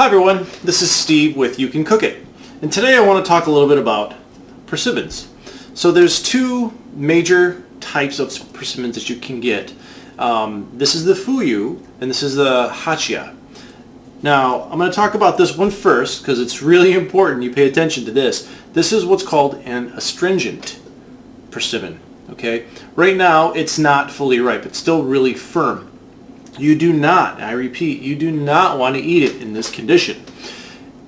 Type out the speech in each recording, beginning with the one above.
Hi everyone, this is Steve with You Can Cook It, and today I want to talk a little bit about persimmons. So there's two major types of persimmons that you can get. This is the Fuyu and this is the Hachiya. Now I'm going to talk about this one first because it's really important you pay attention to this. This is what's called an astringent persimmon. Okay, right now it's not fully ripe, it's still really firm. You do not, I repeat, you do not want to eat it in this condition.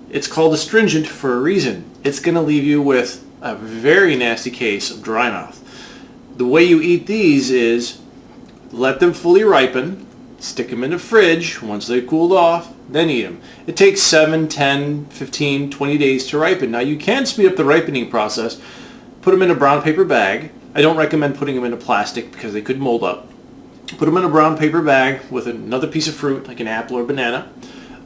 It's called astringent for a reason. It's going to leave you with a very nasty case of dry mouth. The way you eat these is let them fully ripen, stick them in the fridge. Once they've cooled off, then eat them. It takes 7, 10, 15, 20 days to ripen. Now you can speed up the ripening process. Put them in a brown paper bag. I don't recommend putting them in a plastic because they could mold up. Put them in a brown paper bag with another piece of fruit like an apple or banana,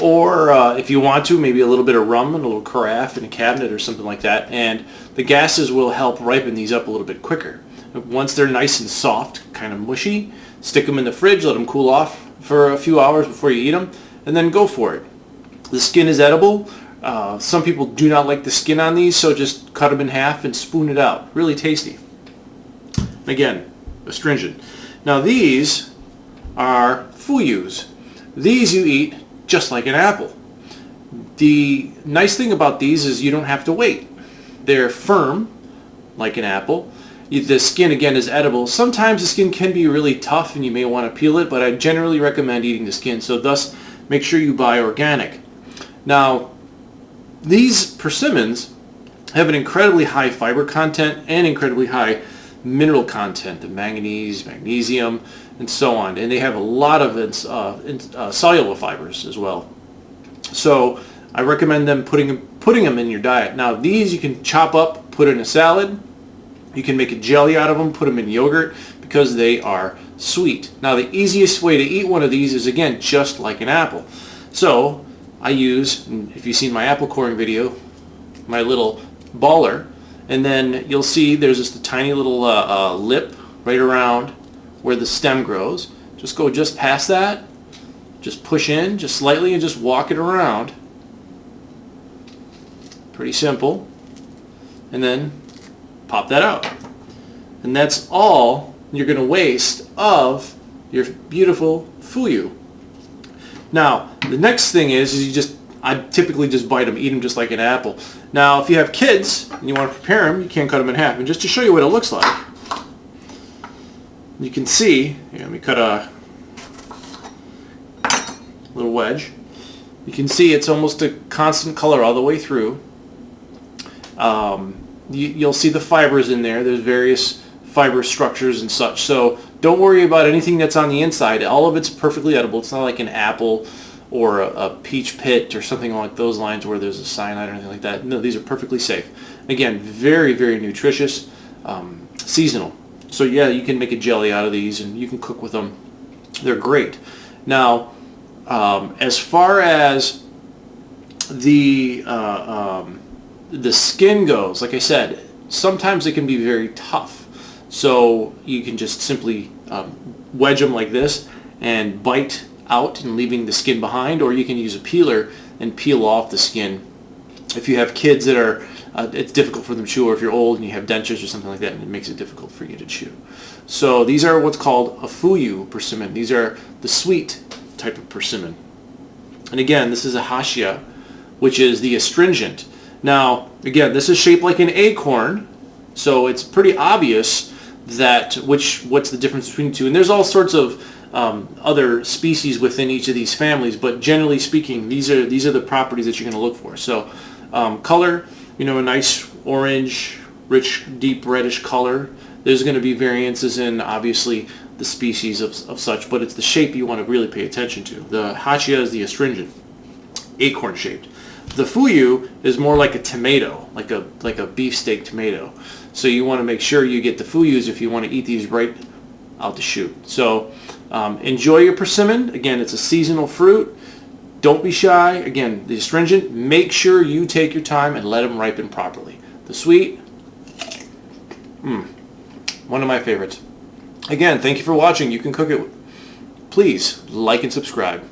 or if you want to, maybe a little bit of rum and a little carafe in a cabinet or something like that, and the gases will help ripen these up a little bit quicker. Once they're nice and soft, kind of mushy, stick them in the fridge, let them cool off for a few hours before you eat them, and then go for it. The skin is edible. Some people do not like the skin on these, so just cut them in half and spoon it out. Really tasty. Again, astringent. Now these are Fuyus. These you eat just like an apple. The nice thing about these is you don't have to wait. They're firm like an apple. The skin again is edible. Sometimes the skin can be really tough and you may want to peel it, but I generally recommend eating the skin, so thus make sure you buy organic. Now these persimmons have an incredibly high fiber content and incredibly high mineral content, the manganese, magnesium, and so on, and they have a lot of soluble fibers as well. So I recommend them putting them in your diet. Now these you can chop up, put in a salad. You can make a jelly out of them, put them in yogurt because they are sweet. Now the easiest way to eat one of these is again just like an apple. So I use, if you've seen my apple coring video, my little baller. And then you'll see there's just a tiny little lip right around where the stem grows. Just go just past that. Just push in just slightly and just walk it around. Pretty simple. And then pop that out. And that's all you're going to waste of your beautiful Fuyu. Now, the next thing is I typically just bite them, eat them just like an apple. Now, if you have kids and you want to prepare them, you can cut them in half. And just to show you what it looks like, you can see, here, let me cut a little wedge. You can see it's almost a constant color all the way through. You'll see the fibers in there. There's various fiber structures and such. So don't worry about anything that's on the inside. All of it's perfectly edible. It's not like an apple or a peach pit or something like those lines where there's a cyanide or anything like that. No, these are perfectly safe. Again, very, very nutritious, seasonal. So yeah, you can make a jelly out of these and you can cook with them. They're great. Now, as far as the skin goes, like I said, sometimes it can be very tough. So you can just simply wedge them like this and bite out and leaving the skin behind, or you can use a peeler and peel off the skin. If you have kids that are, it's difficult for them to chew, or if you're old and you have dentures or something like that, and it makes it difficult for you to chew. So these are what's called a Fuyu persimmon. These are the sweet type of persimmon. And again, this is a Hachiya, which is the astringent. Now, again, this is shaped like an acorn, so it's pretty obvious that what's the difference between the two. And there's all sorts of other species within each of these families, but generally speaking, these are the properties that you're going to look for. So color, a nice orange, rich, deep reddish color. There's going to be variances in obviously the species of such, but it's the shape you want to really pay attention to. The Hachiya is the astringent, acorn shaped. The Fuyu is more like a tomato, like a beefsteak tomato. So you want to make sure you get the Fuyus if you want to eat these right out the chute. So enjoy your persimmon. Again, it's a seasonal fruit. Don't be shy. Again, the astringent, make sure you take your time and let them ripen properly. The sweet, one of my favorites. Again, thank you for watching. You Can Cook It. Please like and subscribe.